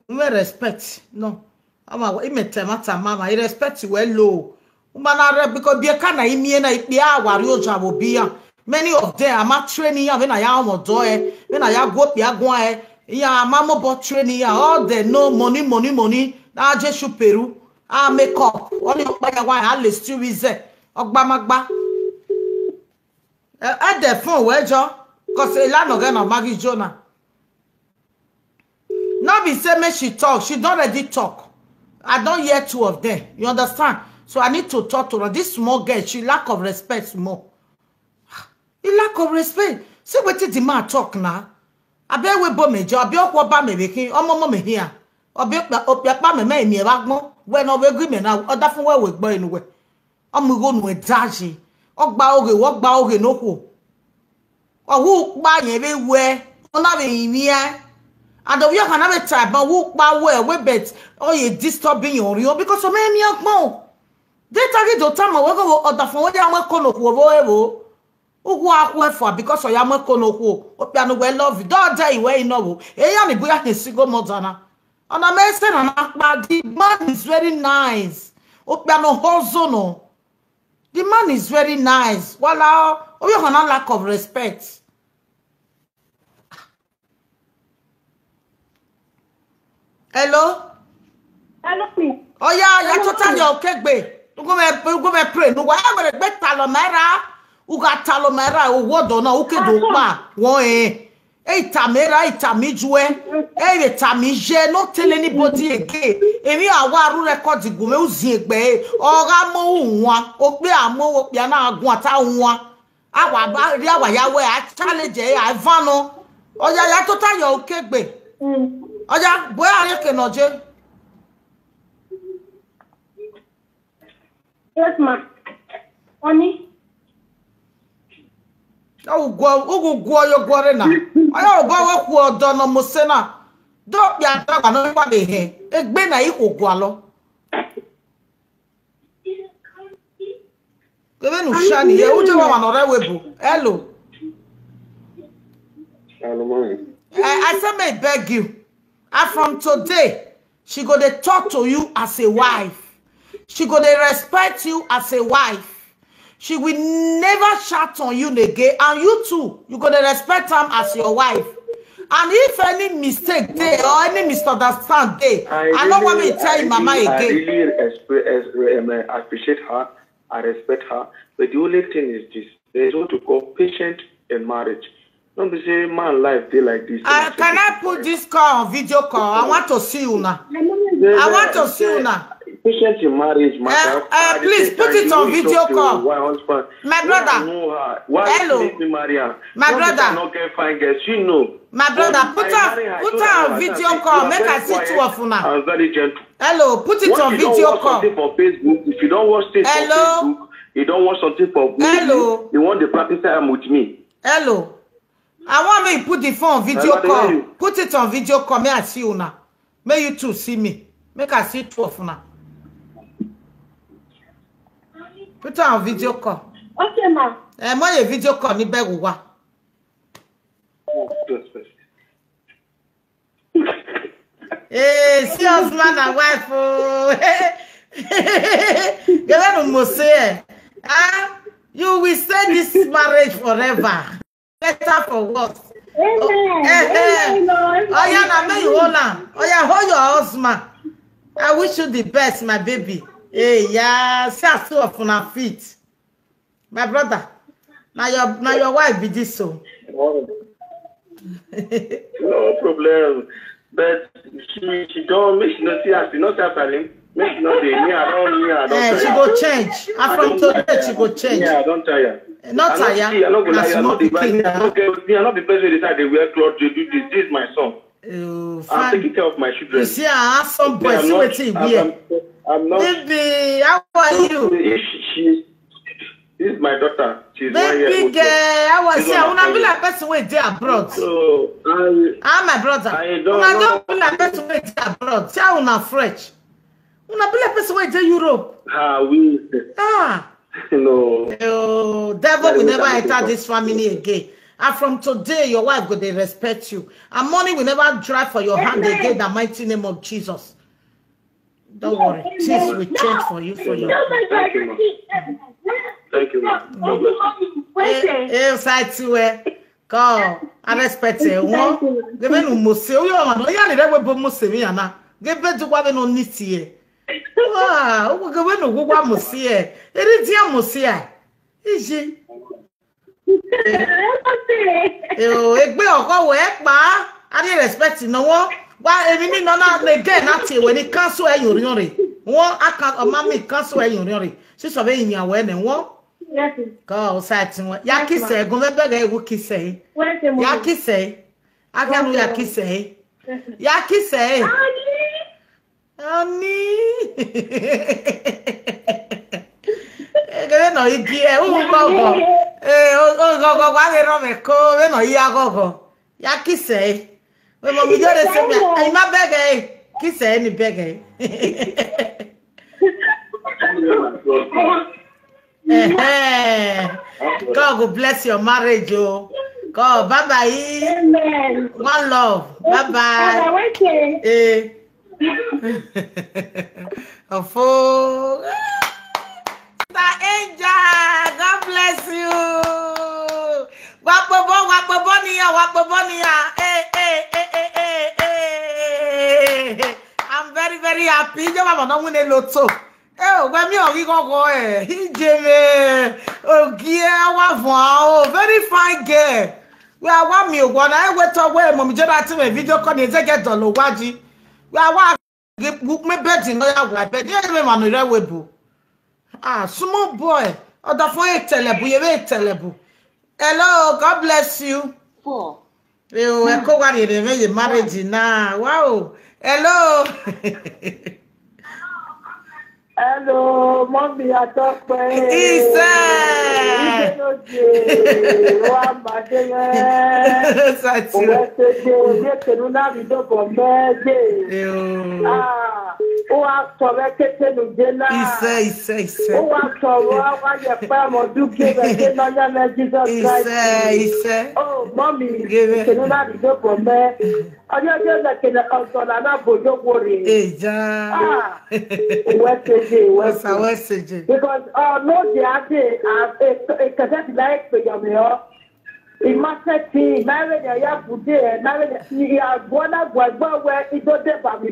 We respect. No. Ama we metemata mama, I respect we low. Umana because be kana imi na ipia wari oja wo bia. Many of them are training ya when I am odoe, when I go pia gwa ya mama bot training ya all they know money. Na je Peru. I make up. Only buy why I list you is ogba magba. At the phone where jo cause Elano get no Maggie Jonah. Now be say me she talk, she don't already talk. I don't hear two of them. You understand? So I need to talk to her. This small girl, she lack of respect more. He lack of respect. See what the man talk now. I be we bo me jo, I be okwo ba me bekin, omo me here. Obi pa me me bagmo. We no we gree me now. Other fun we gbo inu we. Omo go nu daji. Ogba oge no ko. Owu pa yen be we. Ona be yin and the can have a type, but who by we bet oh you disturbing your real because so many young more. They target the time we go other phone when you are kono wo who for because I am kono wo opiano we love you don't die where you know e ya ni buya ni sigo modana and I may say the man is very nice opiano hozo no the man is very nice wala we have a lack of respect. Hello? Hello, me. Oh yeah, you totally okay, babe. You go me pray. No, why am I be talomera? You got talomera. You what do na? Okay, do ma. One tamera, tamijwe. Tamije. Not tell anybody again. Emi awaru record the gume uzi egbe. Oga mo unwa. Okpe amo okpe na agwata unwa. Awa ya yawe. I challenge I vano. Oh yeah, you totally okay, babe. Oja, boy are you noje? Yes, ma. Oni. Oh, go yo gore na. Ayo go wo ku odo no mo se na. Do bia ta no pa be he. Egbe na iko gwa lo. Kebe nu shani ye uje wa no rewebu. Hello. Hello, mommy. I say may beg you. And from today, she go to talk to you as a wife. She go to respect you as a wife. She will never shout on you again. And you too, you go to respect her as your wife. And if any mistake there or any misunderstand there, I don't want me to tell you, Mama, again. I really appreciate her. I respect her. But the only thing is this. There is what to call patient in marriage. Don't be saying man life day like this. Can I put this call on video call? I want to see you now. I want to see you now. Patient in marriage, please put it on video call. My brother. Hello. My brother. Not get fine girls. You know. My brother, put her on video call. Make I see two of you now. I'm very gentle. Hello, put it on video call. For Facebook, if you don't watch things on Facebook, you don't watch something for Hello. You want the practice time with me. Hello. I want me to put the phone on video call. Put it on video call. May I see you now? May you two see me. Make I see two of you now. Put it on video call. Okay, ma. When you video call, ni beg wa. Hey, see husband and wife. You will stay this marriage forever. Better for what? Oh yeah, now may you hold on. Oh yeah, hold your husband. I wish you the best, my baby. Hey, yeah, see us two up on our feet. My brother, now your wife be this so. No problem. But she don't make she not see us, not happening. Make she not dey me. I don't. She go change. From today she go change. Yeah, I don't tire. Not tire. I'm not the person who decide they wear clothes to do this. This is my son. I'm taking care of my children. You see, I have some boys waiting here. I'm not. Baby, how are you? This is my daughter. She's 1 year old. Baby girl, I was here. Una be like person wey dey abroad. So my brother. Una don't be like person wey dey abroad. See how una French. Una be like person wey dey Europe. We. No. Devil will never enter this family again. And from today, your wife go dey respect you. And money will never dry for your hand again. In the mighty name of Jesus. Don't worry. Things will change for you. Thank you, ma. God bless you. God, I respect you. Give me no mose. You man, you are the way mose me ana. Give me to what no niti. Wow, give me no go mose. E di dia mose a. Iji. Egbe oko we pa. I dey respect no one. Why emi ni no na again na tie we ni cancel e yorin re. Won aka o mama cancel e yorin re. Si so be yin awe ne won. Yes. Go sat ya kise go me bega ewu kise. Ya kise. Aga no ya kise. Ya kise. Ani. Ege no igi e u gogo. O gogo wa le ro me ko we no ya gogo. Ya kise. We mo mi jore se mi. Ai ma bega kise ni bega. God will bless your marriage, oh. God, bye bye. Amen. One love. Bye bye. Sister Angel, God bless you. Wapobonia. I'm very, very happy. You have not win a lotto. When me ori gogo Ijeme Ogie wa very fine girl. We are one me ogwa na we to we mo mi je that me video call dey get dolo waji. We are one me bed no ya wa bed dey me ma no rewebu. Small boy. Oda for e telebu. Hello, God bless you. 4. E ko wa dey me marriage na. Wow. Hello. Hello, mommy, I talk for you. Oh, mommy, what's our message? Because no, the other a cassette like for your in marketing, married a young today, married you are one of what where it don't have me.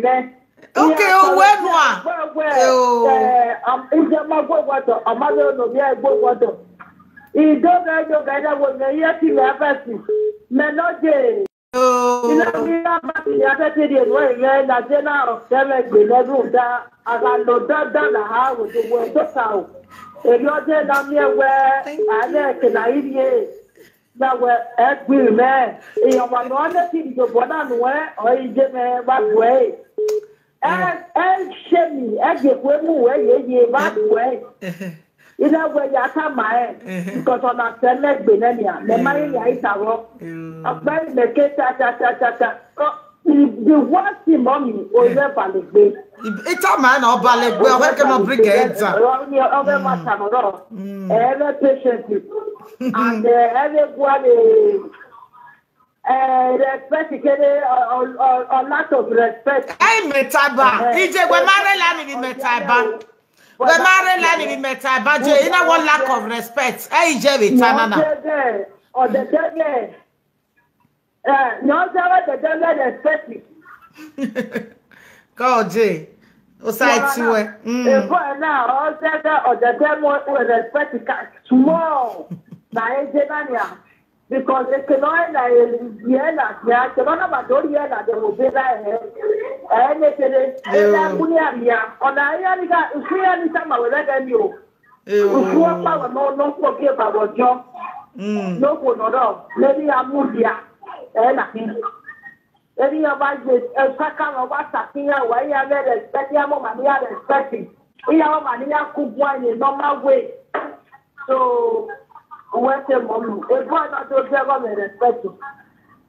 Okay, is your mother water, a mother no be a good water. He don't know better when they are to have us. Melody. Oh, either way, you come my because on a select benania, the money I saw a very make the worst thing, mommy, or the ballet. It's a man or ballet, well, I cannot bring it. Every patient and everyone respect a lot of respect. Hey, Metaba, DJ, when my land in Metaba. When married land in Metaba, you know what lack of respect. Hey, Jerry, Tanana. Or the No, they don't respect me. Go, Jay. Osai tiwe. If I now, all that or the demo will respect small. Because they cannot yeah, cannot do yeah, they will be like and they on I got if we are time I will let them you. If you are power, no forgive about job. No, no, maybe I move here. And I think. Any of us is a second of us here, why you are expecting our money, are expecting. We are money, cook wine in normal way. So, what's the moment? If one not to government respecting.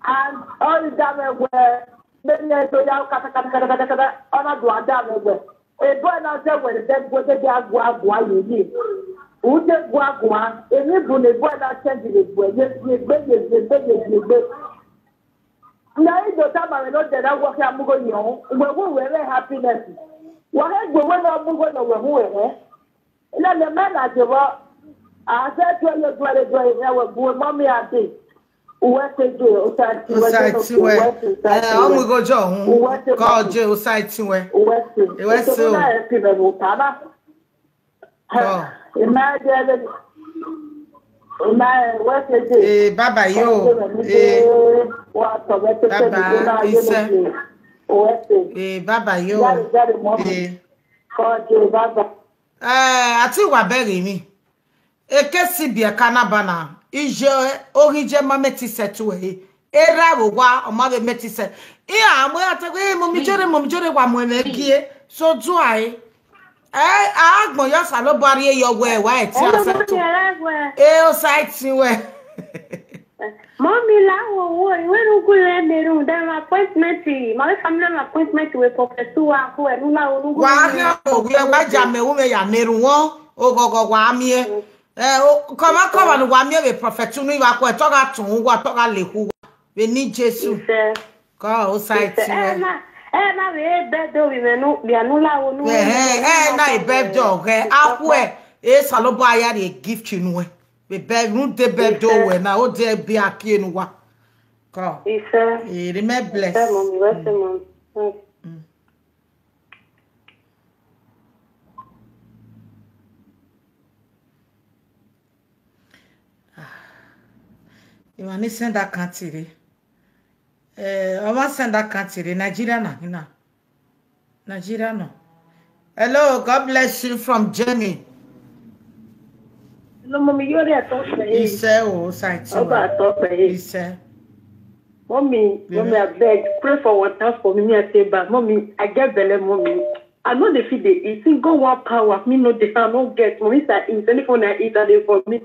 And all the damage where many of the young Kata on a do a damage where. If one not there when the dead was the Gua, you need. Who just Gua, and you put a boy that sends it where you now, the time I know that I work at Mugoyon, we were very happiness. What had we went on Mugon over who? And then the man at the rock, I said to your brother, our boy, mommy, I think. What they do, I'm go John. Call Joe side to where. What's so? Imagine. Baba yo. Baba yo. Ati wa beri mi. Ekesi bi kanaba na. Ije orije mameti setu e. Era wa o ma be meti se. Iya mo ategwe mo mi jore wa mo na gie. So do ai. Agbon yo sa lo bari e yo we wa e ti aseto. O site we. Mommy la wo we no go le meru dem appointment my family appointment we professor wa ko e nula o go. Wa ha o we wa jame wo me ya meru won o gogo wa mi e. Koma koma no wa mi we professor no wa ko e to ga tun wa to ga lehu we ni Jesu. Ko o site we. Na we bedo we no bi anula o no. Na e bedo akwe e salobo aya de gift nu we be nu de bedo we na o de bi akie nu wa. Ko. E remember bless. Mommy, what's the mom? You want to send that country? I want to send that country. Nigeria na. Nigeria no. Hello, God bless you from Jenny. No, mommy, you're there talking. He said, "Oh, side." He said, "Mommy, I beg, pray for water for me. I say, but mommy, I get belly, mommy. I know the feed they eat. See, go one power. Me no the I no get. Mommy say eat. Anything I eat, I for me.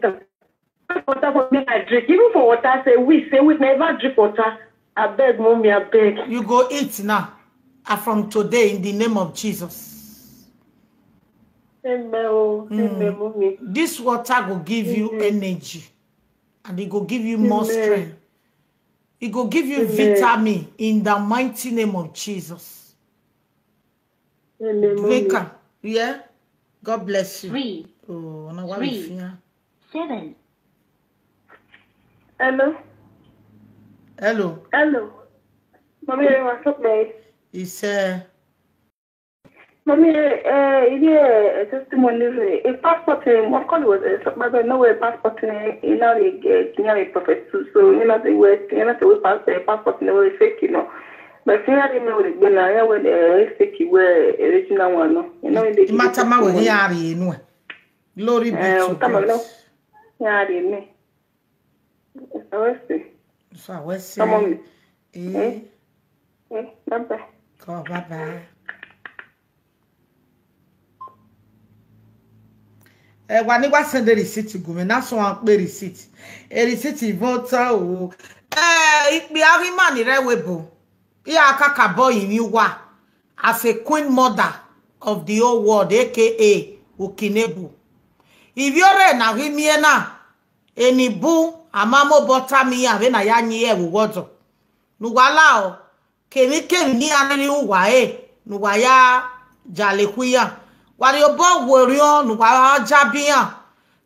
Water for me, I drink. Even for water, I say we never drink water. I beg, mommy, I beg. You go eat now. From today, in the name of Jesus. Amen, mommy. This water will give you energy, and it will give you more strength. It will give you vitamin in the mighty name of Jesus. Amen, yeah. God bless you. 3, Oh, no, 3, 7. Hello. Mommy, what's up, babe? He said, Mommy, a testimony. A passport, what call was it? But no way passport, you know, they get a professor. So, you know, they were, you know, we pass the passport in the way fake, you know. But see, I didn't know it when I went the fake, were original one, you know, they matter with Yari, no. Glory be to God. Yeah, they me. I was saying. So I was saying, Bye-bye. God, bye-bye. When you send the receipt, go me. That's one pay receipt. A receipt voter. It be a man in Rewebo. Iya kaka boy in Iwa as a queen mother of the whole world, aka Ukinebu. If you're na himiena, any boo, a mamo bota me a vena yanyi e wozo. Nuwalao, kemi ni anani uwae, nuwaya jalekuya. Wari obo worio, nuwaya jabia.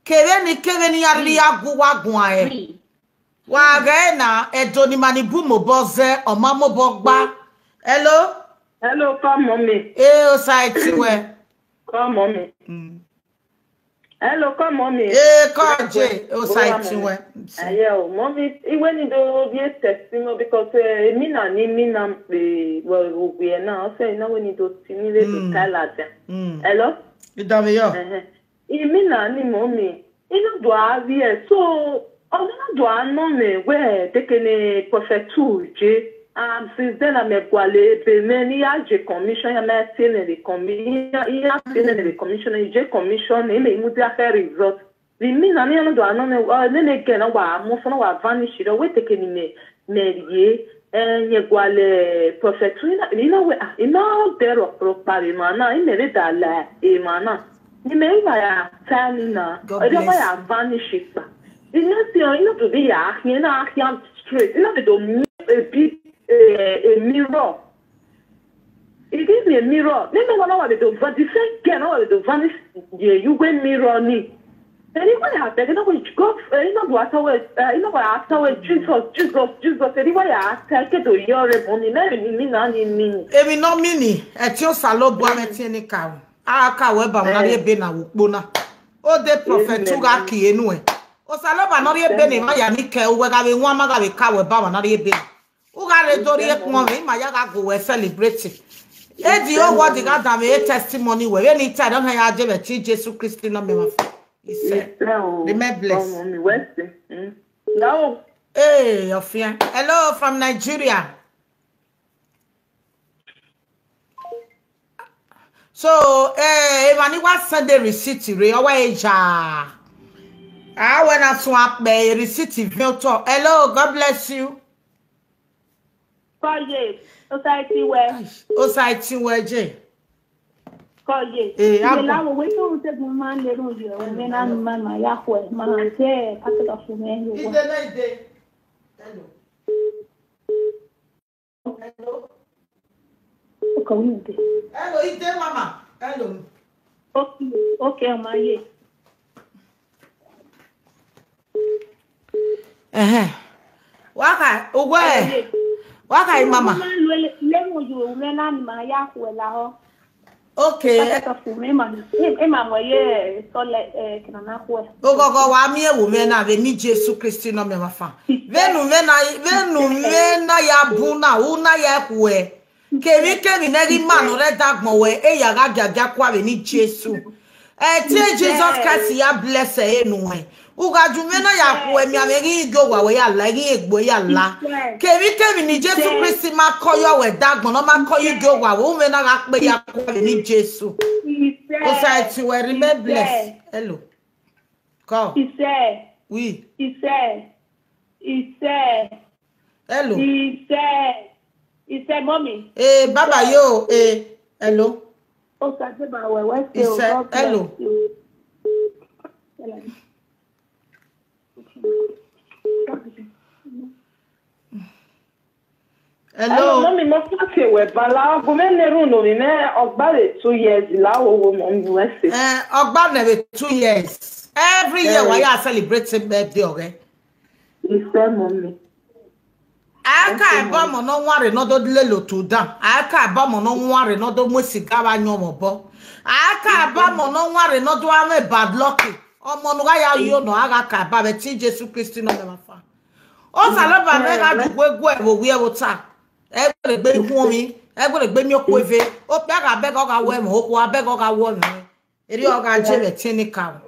Keveni yari aguwa guae. Wagena edoni manibu moboze omamo bogba. Hello? Hello, come mommy. Osaiti we. Come mommy. Hello, come mommy. Koje osaiti we. Yeah, mommy, even in the be testimony because me na we na say na we need to stimulate to tell her. Hello? Idame yo. Me na ni mommy. Ino do avie so ono do anome we tekene prophetu je. Since then I'm a boile many a commission I'm still in the commission the commission je commission e me mudia fair result the mean ani no do anome then again wa mo so wa vanish do we tekene me nye boile prophetu ina we ina there pro pari mana ina le dala e mana ni me ya tamina e do ya vanish pa ina si ina to be ya na ya straight ina do a mirror. It gives me a mirror. Then no one want to vanish. The same girl no want to vanish. You went mirror ni. Anybody have taken over God? You know what afterwards? Jesus. Anybody have taken to your money? Me. Emi no mini. Etio salo bo ameti ni ka. Aka we ba na re be na wo na. O de prophet tu ga ki enu e. O salo ba na re be ni ma ya ni ke we ga be won ma ga be ka we ba na re be. Ugare dori ekmo ma ya ga go we celebrate. Edi o what the God am a testimony we any time don ya je be Jesus Christ no me ma. He said, "Remember bless." No. Hey, your friend. Hello from Nigeria. So, mani wa send the receipt re o wa eja. When I swap be receipt view. Hello, God bless you. Koje, Osaiti we je. Koje. La we to te man le ro je, o me na man ma ya ko ma je pastor fu me yo. Ide. Hello. Hello, ide mama. Hello. Okay, ma ye. Waka, ogwe. Waka mama. Okay. Ogogo wa mi ewu me na be ni Jesus Christ no me mafa. Venu na ya buna una ya kuwe. Kemi na ri man re dagbon we e ya ga gaga kwa be ni Jesus. Tie Jesus Christ ya bless enu we. Uga jumena ya kuwe mi ameri go wa we ya la ri egbo ya la. Kemi ni Jesus Christ ma koyo we dagbon no ma koyo go wa wo me na ga pe ya kwa be ni Jesus. Osaiti we remain blessed. Hello. Go. He said. Oui. He said. Hello. He said, mommy. Baba yo. Hello. He said, hello. Hello. Mommy, mo fake we bala go me neru no me ogbare 2 years la wo mo USA. Ogbare 2 years. Every year we are celebrating birthday, okay? He said, mommy. Aka eba mo no nware no do lelo to down. Aka eba mo no nware no do mwesiga ba nyomo bo. Aka eba mo no nware no do ame bad luck. Omo no ga ya yo no aga ka ba be ti Jesus Christ no me mafa. O salo ba me ga dugbo egu e wo wi e wo ta. E gbere gbe ihu mi, e gbere gbe mi oku eve. O pe ga be ga wo mo oku abe ga wo mi. Eri o ga je be tin ni ka.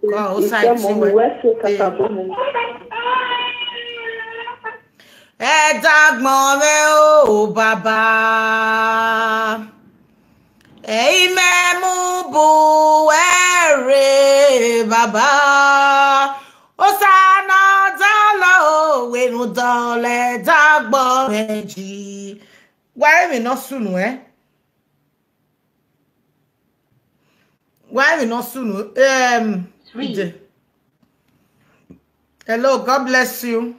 Ko o sai ti we. Dagbon me o baba memu bu ere baba o sana dalo we nu dole dagbon meji why we not sunu why we not sunu hello, God bless you.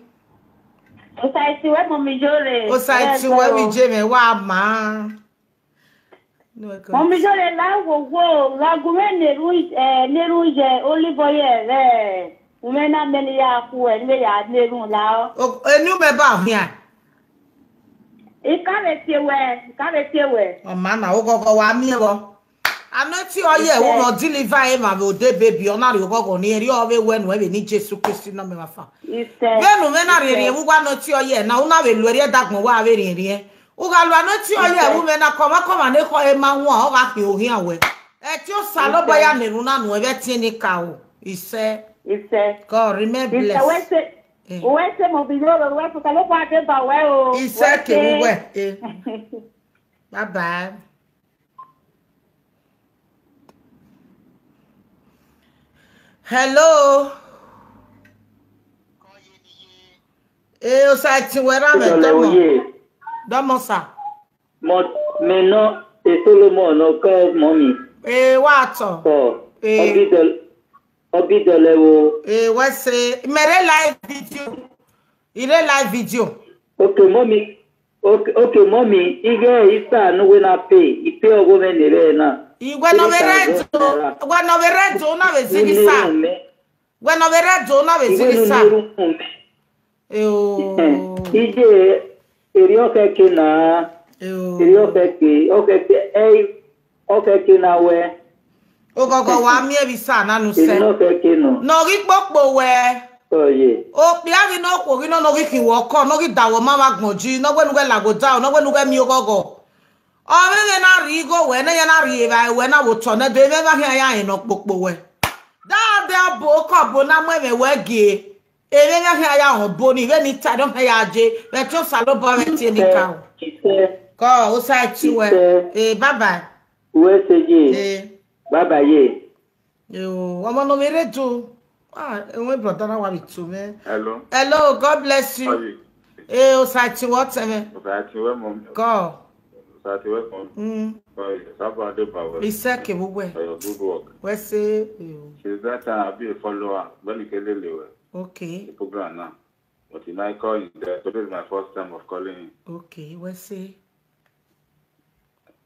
Osaiti we mommy jore. Osaiti we mi je me wa ma. Mommy jore la wo la gume neru je olive oil re. Umena mele ya ku enwe ya nerun la o. Enu me ba hia. Ikare tiewe. O mana o gogo wa mi go. Anoti oye wo no deliver e ma be de baby ona re gogo ni eri o be wenu e be ni Jesus Christ na me ma fa. Venu me na re wu gwa noti oye na una be lu eri dagbon wa be rin rin e. U ga lu anoti oye wu me na koma ne ko e ma hu o ga fi ohin awe. E ti o salo boya nerun na nu e be ti ni ka o. Ise. God remember bless. Uwese mobiloro wepo kalopo adeba weo. Iseke uwe. Bye bye. Hello. O sa ti wera me domo. Domo sa. Me no Solomon no call mommy. What? Obidelewo. What's say? Mere live video. Ire live video. Okay, mommy. Ige isa no we na pay. Ipe ogo me nere na. Igwe no veredo na vezigisa. Gwe no veredo na vezigisa. Ije erioke na. Okeke na we. Ogogo wa mi ebisa na nu se. No ri popo we. Oye. O piari no ko ri no ri ki wo ko no ri dawo ma wa gbonji no gbenuge lago da no gbenuge mi ogogo. O me na ri go we na ya na ri ba we na wo to na de me ba hia ya no popo we. Da de bo ko bo na mo me we gi. E me na hia ya ho bo ni we ni ta don ya je. We to salo bo we ti ni ka. Ko o sa ti we. Bye bye. We seje. Baba ye. Yo, I'm on the radio. My brother now want to me. Hello, God bless you. Osati what me? Osati we mom. Go. Osati we mom. Saba de power. Iseke buwe. Good work. We say She's that I be a follower. When you can lewe. Okay. The program now. But in I call in there. Today is my first time of calling. Okay, we say.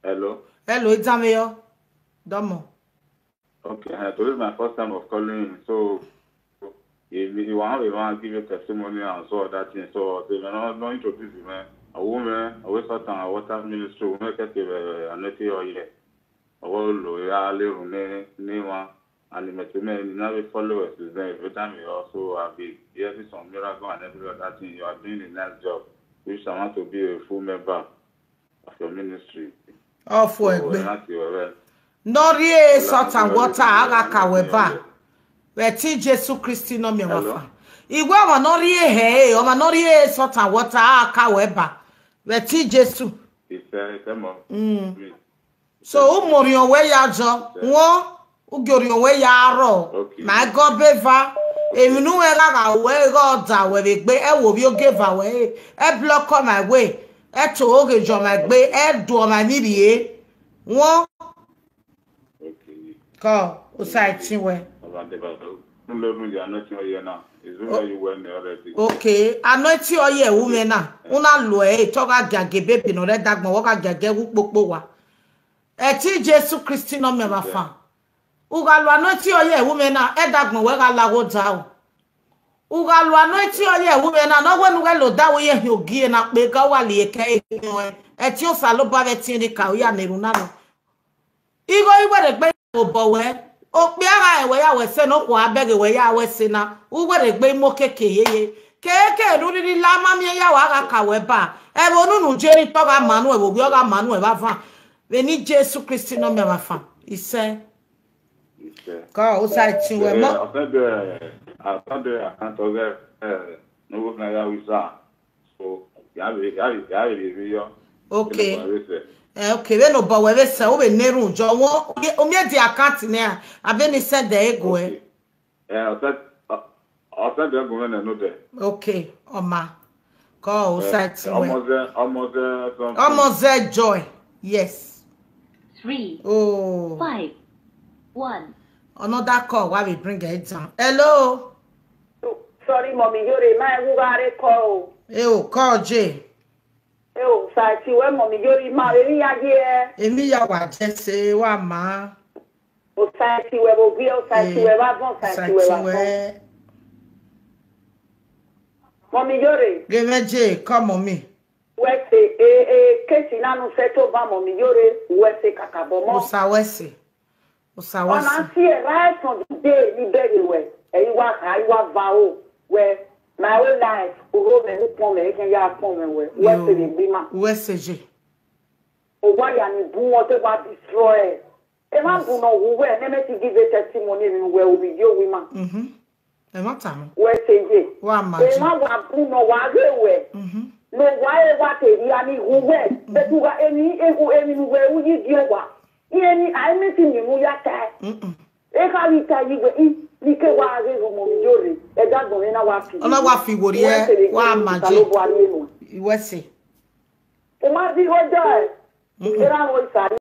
Hello, it's Ameyo. Domo. Okay, today is my first time of calling. So, if you want to give a testimony and so that thing, so they are not introduce you, man. A woman, a Western water ministry, will make it a netty or yet. A whole loyal, name, and the material, you never follow us. Every time you also have been hearing some miracle and every other thing, you are doing a nice job, which I want to be a full member of your ministry. Oh, for it. Nori salt and water aga kaweba. Weti Jesu Christi no me wafa. Igwe wa nori he, o ma nori salt and water aga kaweba. Weti Jesu. So umori onwe ya jo, won ugori onwe ya aro. My God beva. Eminu we ga we go da we be gbe e wo bi o give away. E block my way. E to oge jo my gbe e do my nibiye. Won Go, Osai we. Okay, anointing oye woman na. Una lo to ga gage baby no re dagbon wo ga gage wu popo wa. Ti Jesu Christ no me ba fa. U ga lo anointing oye woman na e dagbon we ga lawo da o. U ga lo anointing oye woman na no we nu ga lo da wo ye ogie na pe ga wa le ke e ti o sa lo ba be ti ni ka o ya neru na no. Igwe de gbe obowe o pe ara ewe ya we se no ko abege we ya we se na ugwere gbe mo keke yeye keke ruri la mami ya wa ga ka we ba e bo nunu jeri to ga manu e bo bi o ga manu e ba fa we ni Jesu Christ no me ba fa ise ko o sa ti we mo after I can't over no go na ya we sa so ya be yo okay. Okay, we no but we say we neru jo won o me di account na abe ni send the ego e. I said the go na no there. Okay, Oma. Go site we. Almost there joy. Yes. 3 Oh. 5 1 Another call while we bring it down. Hello. Sorry, mommy, you're my who got a call. Call J. Sati we mommy yori ma eri ya je emi ya wa je se wa ma o sati we bo bi o sati we wa bon sati we wa Mommy Yore. Gemeje, come on me. Wese kesi nanu seto ba Mommy Yore. Wese kakabomo. Usawese. Ona see right from the day ni very well. Iwa vao where my whole life uro me pon me ken ya pon me we. Wese de bima. Wese je. O wa ya ni bu o te ba destroy. E ma bu no wo we na me ti give a testimony ni we o video we ma. E ma ta no. Wese je. Wa ma je. E ma wa bu no wa re we. No why what they are who but you are any where we deal what any I met in you yata eka you go in like wa re mo jore e da go na wa fi ona wa fi wori e wa maje we say o ma di o da era o sa